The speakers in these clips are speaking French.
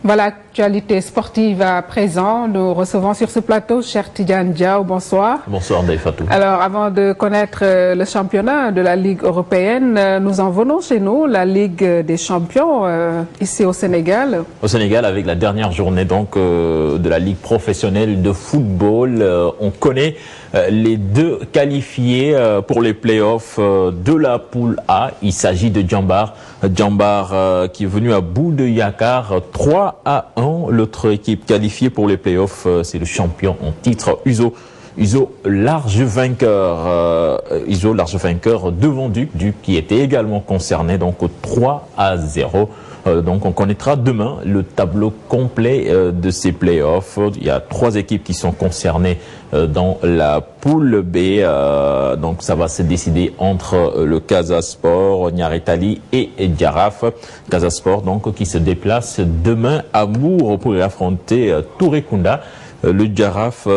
Voilà, l'actualité sportive à présent. Nous recevons sur ce plateau Cheikh Tidiane Diaw. Bonsoir. Bonsoir Ndeye Fatou. Alors, avant de connaître le championnat de la Ligue européenne, nous en venons chez nous, la Ligue des champions, ici au Sénégal. Au Sénégal, avec la dernière journée donc de la Ligue professionnelle de football, on connaît les deux qualifiés pour les playoffs de la poule A. Il s'agit de Djambar qui est venu à bout de Yakar 3-1. L'autre équipe qualifiée pour les playoffs, c'est le champion en titre, Uzo large vainqueur. Uzo large vainqueur devant Duc qui était également concerné, donc 3-0. Donc on connaîtra demain le tableau complet de ces playoffs. Il y a 3 équipes qui sont concernées dans la poule B. Donc ça va se décider entre le Casa Sport, Niaritali et Djaraf. Casa Sport donc qui se déplace demain à Mour pour affronter Tourekunda. Le Djaraf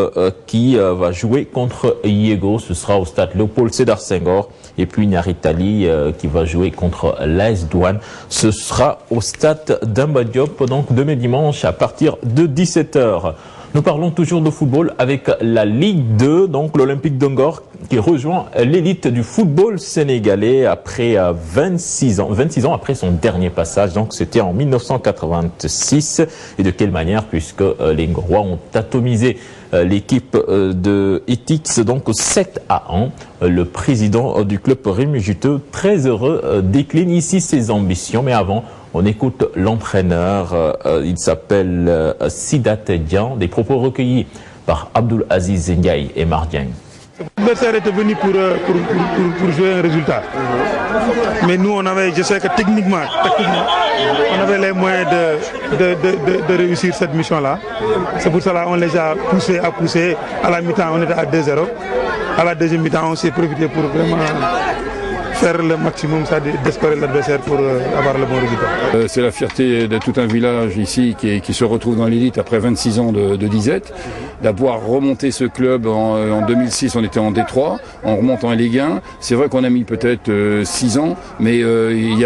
qui va jouer contre Yego, ce sera au stade Léopold Sédar Senghor. Et puis Niaritali qui va jouer contre l'AS Douane, ce sera au stade Demba Diop, donc demain dimanche à partir de 17h. Nous parlons toujours de football avec la Ligue 2, donc l'Olympique de Ngor qui rejoint l'élite du football sénégalais après 26 ans après son dernier passage. Donc c'était en 1986. Et de quelle manière, puisque les Ngorois ont atomisé l'équipe de Etix, donc 7-1. Le président du club, Rémi Juteux, très heureux, décline ici ses ambitions. Mais avant, on écoute l'entraîneur, il s'appelle Sidat Dian, des propos recueillis par Abdoul Aziz Ndiaye et Mardieng. L'adversaire était venu pour jouer un résultat. Mais nous, je sais que techniquement, on avait les moyens de réussir cette mission-là. C'est pour cela qu'on les a poussés à pousser. À la mi-temps, on était à 2-0. À la deuxième mi-temps, on s'est profité pour vraiment faire le maximum, d'escorer l'adversaire pour avoir le bon résultat. C'est la fierté de tout un village ici qui se retrouve dans l'élite après 26 ans de disette. D'avoir remonté ce club en 2006, on était en D3, on remonte en Ligue 1. C'est vrai qu'on a mis peut-être 6 ans, mais il y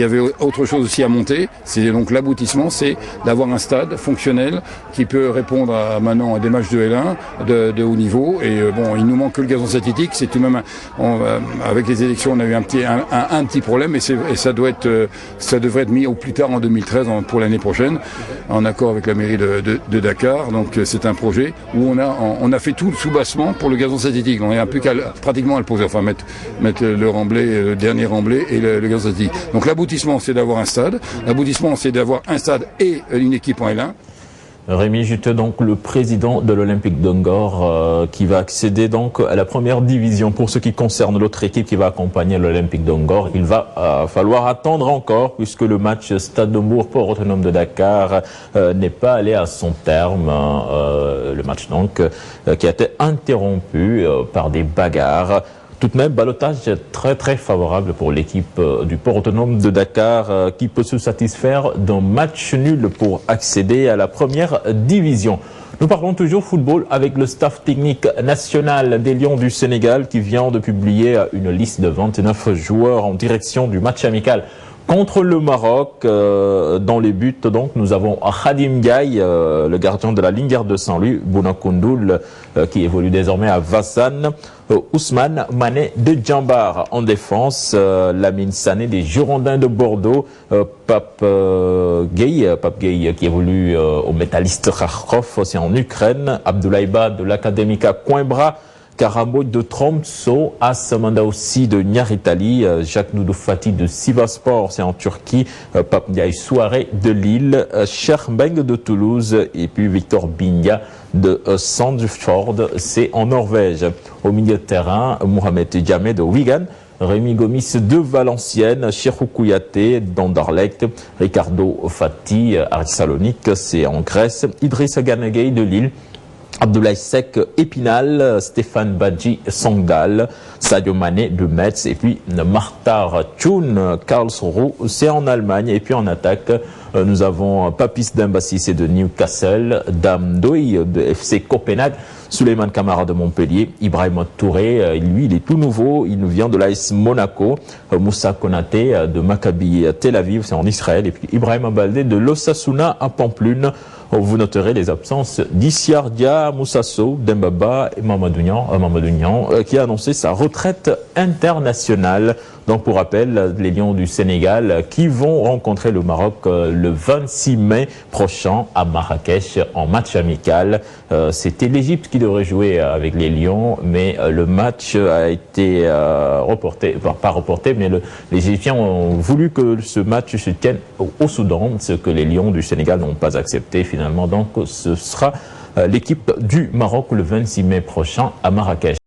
avait autre chose aussi à monter. C'est donc l'aboutissement, c'est d'avoir un stade fonctionnel qui peut répondre maintenant à des matchs de L1 de haut niveau. Et bon, il nous manque que le gazon synthétique. C'est tout de même avec les élections, on a eu un petit problème, et ça devrait être mis au plus tard en 2013 pour l'année prochaine, en accord avec la mairie de Dakar. Donc c'est un projet où on a fait tout le soubassement pour le gazon synthétique. On n'a plus qu'à pratiquement à le poser, enfin mettre le remblai, le dernier remblai et le gazon synthétique. Donc l'aboutissement, c'est d'avoir un stade. L'aboutissement, c'est d'avoir un stade et une équipe en L1. Rémi Juteux, donc le président de l'Olympique de Ngor, qui va accéder donc à la première division. Pour ce qui concerne l'autre équipe qui va accompagner l'Olympique de Ngor, il va falloir attendre encore, puisque le match Stade de Mour Port Autonome de Dakar n'est pas allé à son terme. Le match donc qui a été interrompu par des bagarres. Tout de même, ballottage très très favorable pour l'équipe du Port Autonome de Dakar qui peut se satisfaire d'un match nul pour accéder à la première division. Nous parlons toujours football avec le staff technique national des Lions du Sénégal qui vient de publier une liste de 29 joueurs en direction du match amical contre le Maroc. Dans les buts, donc, nous avons Khadim Gaye, le gardien de la Linguère de Saint-Louis, Bouna Koundoul, qui évolue désormais à Vassan, Ousmane Mané de Djambar en défense, Lamine Sané des Girondins de Bordeaux, Pape Gueye qui évolue au Métalliste Kharkov, c'est en Ukraine, Abdoulaye Ba de l'Académica Coimbra, Karamboy de Tromsø, Assamanda aussi de Niaritali, Jacques Noudou Fati de Sivasspor, c'est en Turquie, Pape Ndiaye Souaré de Lille, Chermbeng de Toulouse et puis Victor Bigna de Sandefjord, c'est en Norvège. Au milieu de terrain, Mohamed Djamé de Wigan, Rémi Gomis de Valenciennes, Cheikhou Kouyaté d'Anderlecht, Ricardo Fati à Salonique, c'est en Grèce, Idriss Ganagay de Lille, Abdoulaye Seck Épinal, Stéphane Badji Sangdal, Sadio Mané de Metz et puis Martar Thioun, Karlsruhe, c'est en Allemagne. Et puis en attaque, nous avons Papis Demba Cissé de Newcastle, Dame Doy de FC Copenhague, Souleymane Camara de Montpellier, Ibrahima Touré, lui il est tout nouveau, il nous vient de l'AS Monaco, Moussa Konaté de Maccabi Tel Aviv, c'est en Israël, et puis Ibrahima Baldé de l'Osasuna à Pamplune. Vous noterez les absences d'Issiardia, Moussasso, Dembaba et Mamadou Niang, qui a annoncé sa retraite internationale. Donc pour rappel, les Lions du Sénégal qui vont rencontrer le Maroc le 26 mai prochain à Marrakech en match amical. C'était l'Égypte qui devrait jouer avec les Lions, mais le match a été reporté, enfin, pas reporté, mais les Égyptiens ont voulu que ce match se tienne au Soudan, ce que les Lions du Sénégal n'ont pas accepté finalement. Donc ce sera l'équipe du Maroc le 26 mai prochain à Marrakech.